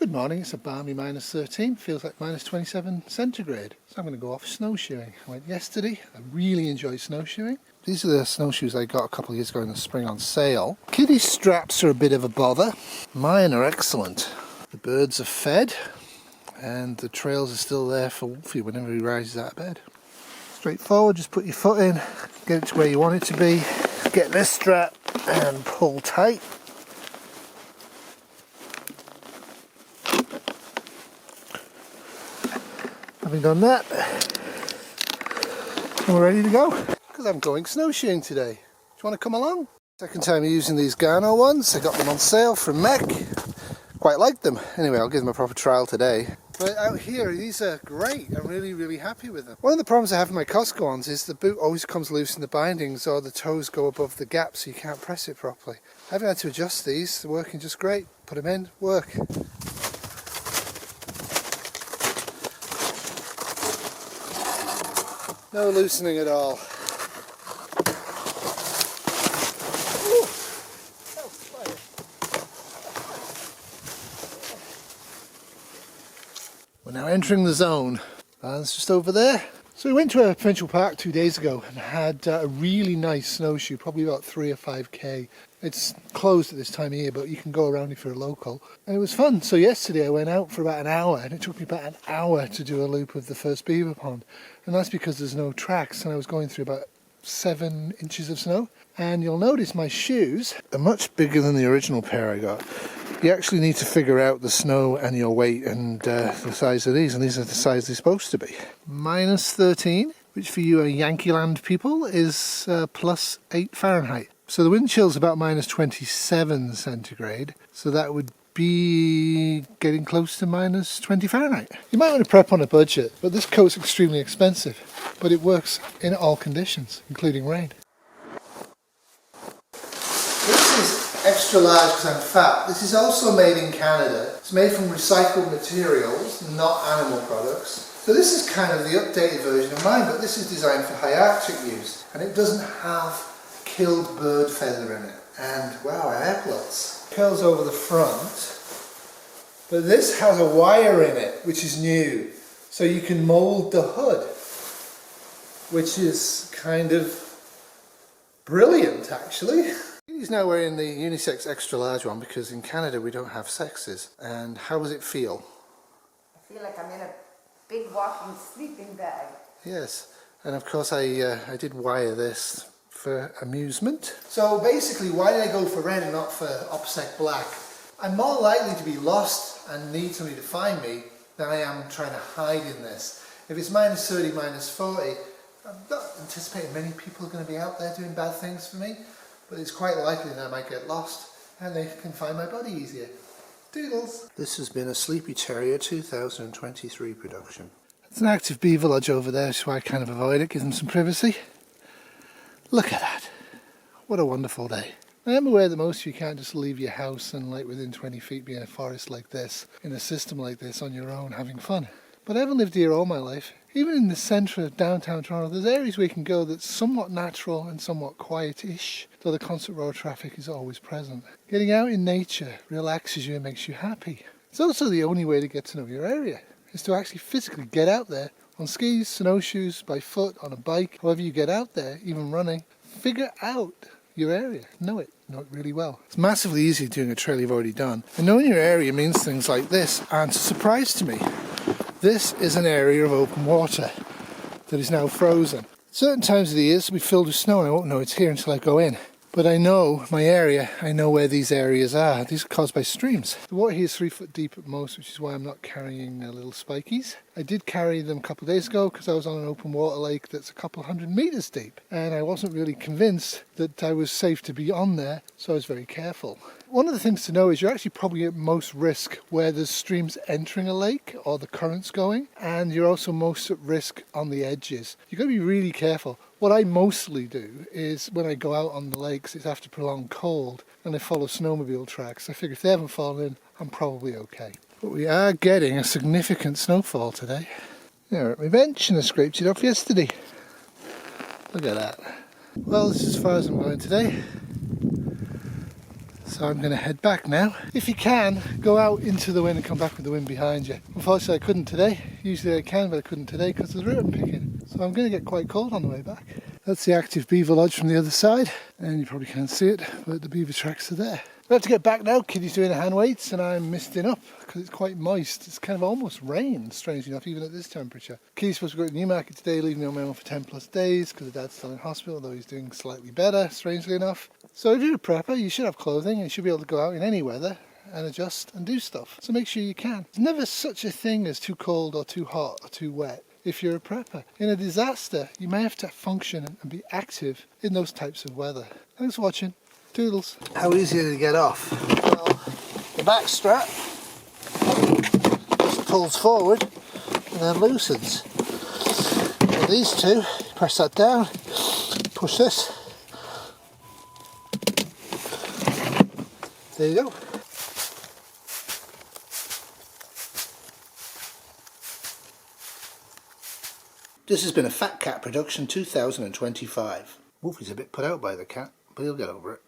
Good morning, it's a balmy -13, feels like -27 centigrade. So I'm going to go off snowshoeing. I went yesterday, I really enjoyed snowshoeing. These are the snowshoes I got a couple of years ago in the spring on sale. Kiddie straps are a bit of a bother. Mine are excellent. The birds are fed and the trails are still there for Wolfie whenever he rises out of bed. Straightforward, just put your foot in, get it to where you want it to be, get this strap and pull tight. Having done that, we're ready to go. Because I'm going snowshoeing today. Do you want to come along? Second time using these Garno ones. I got them on sale from Mech. Quite like them. Anyway, I'll give them a proper trial today. But out here, these are great. I'm really happy with them. One of the problems I have with my Costco ones is the boot always comes loose in the bindings, or the toes go above the gap so you can't press it properly. I haven't had to adjust these. They're working just great. Put them in, work. No loosening at all. We're now entering the zone. It's just over there. So we went to a provincial park 2 days ago and had a really nice snowshoe, probably about 3 or 5k. It's closed at this time of year, but you can go around if you're a local. And it was fun. So yesterday I went out for about an hour, and it took me about an hour to do a loop of the first beaver pond. And that's because there's no tracks, and I was going through about 7 inches of snow. And you'll notice my shoes are much bigger than the original pair I got. You actually need to figure out the snow and your weight and the size of these, and these are the size they're supposed to be. -13, which for you Yankee Land people is +8 Fahrenheit. So the wind chill's about -27 centigrade, so that would be getting close to -20 Fahrenheit. You might want to prep on a budget, but this coat's extremely expensive, but it works in all conditions, including rain. This is extra large because I'm fat. This is also made in Canada. It's made from recycled materials, not animal products. So this is kind of the updated version of mine, but this is designed for high Arctic use, and it doesn't have killed bird feather in it. And wow, aircloths. Curls over the front, but this has a wire in it, which is new. So you can mold the hood, which is kind of brilliant actually. He's now wearing the unisex extra large one because in Canada we don't have sexes. And how does it feel? I feel like I'm in a big walking sleeping bag. Yes, and of course I did wire this for amusement. So basically, why did I go for red and not for OPSEC black? I'm more likely to be lost and need somebody to find me than I am trying to hide in this. If it's -30, -40, I'm not anticipating many people are going to be out there doing bad things for me, but it's quite likely that I might get lost and they can find my body easier. Doodles! This has been a Sleepy Terrier 2023 production. It's an active beaver lodge over there, so I kind of avoid it, give them some privacy. Look at that. What a wonderful day. I am aware that most of you can't just leave your house and like within 20 feet be in a forest like this, in a system like this on your own having fun. But I haven't lived here all my life. Even in the centre of downtown Toronto, there's areas where you can go that's somewhat natural and somewhat quiet-ish, though the constant road traffic is always present. Getting out in nature relaxes you and makes you happy. It's also the only way to get to know your area, is to actually physically get out there on skis, snowshoes, by foot, on a bike, however you get out there, even running. Figure out your area, know it really well. It's massively easier doing a trail you've already done. And knowing your area means things like this aren't a surprise to me. This is an area of open water that is now frozen. Certain times of the year it will be filled with snow and I won't know it's here until I go in. But I know my area, I know where these areas are. These are caused by streams. The water here is 3 foot deep at most, which is why I'm not carrying little spikies. I did carry them a couple of days ago because I was on an open water lake that's a couple hundred meters deep. And I wasn't really convinced that I was safe to be on there, so I was very careful. One of the things to know is you're actually probably at most risk where there's streams entering a lake or the currents going, and you're also most at risk on the edges. You've got to be really careful. What I mostly do is when I go out on the lakes, it's after prolonged cold and I follow snowmobile tracks. I figure if they haven't fallen in, I'm probably okay. But we are getting a significant snowfall today. They're at my bench and I scraped it off yesterday. Look at that. Well, this is as far as I'm going today. So I'm going to head back now. If you can, go out into the wind and come back with the wind behind you. Unfortunately I couldn't today. Usually I can, but I couldn't today because there's rootin picking. So I'm going to get quite cold on the way back. That's the active beaver lodge from the other side. And you probably can't see it, but the beaver tracks are there. I have to get back now. Kitty's doing her hand weights and I'm misting up because it's quite moist. It's kind of almost rain, strangely enough, even at this temperature. Kitty's supposed to go to Newmarket today, leaving me on my own for 10 plus days because her dad's still in hospital, though he's doing slightly better, strangely enough. So if you're a prepper, you should have clothing and you should be able to go out in any weather and adjust and do stuff. So make sure you can. There's never such a thing as too cold or too hot or too wet if you're a prepper. In a disaster, you may have to function and be active in those types of weather. Thanks for watching. Toodles. How easy to get off? Well, the back strap just pulls forward and then loosens. And these two, press that down, push this. There you go. This has been a Fat Cat production 2025. Wolfie's a bit put out by the cat, but he'll get over it.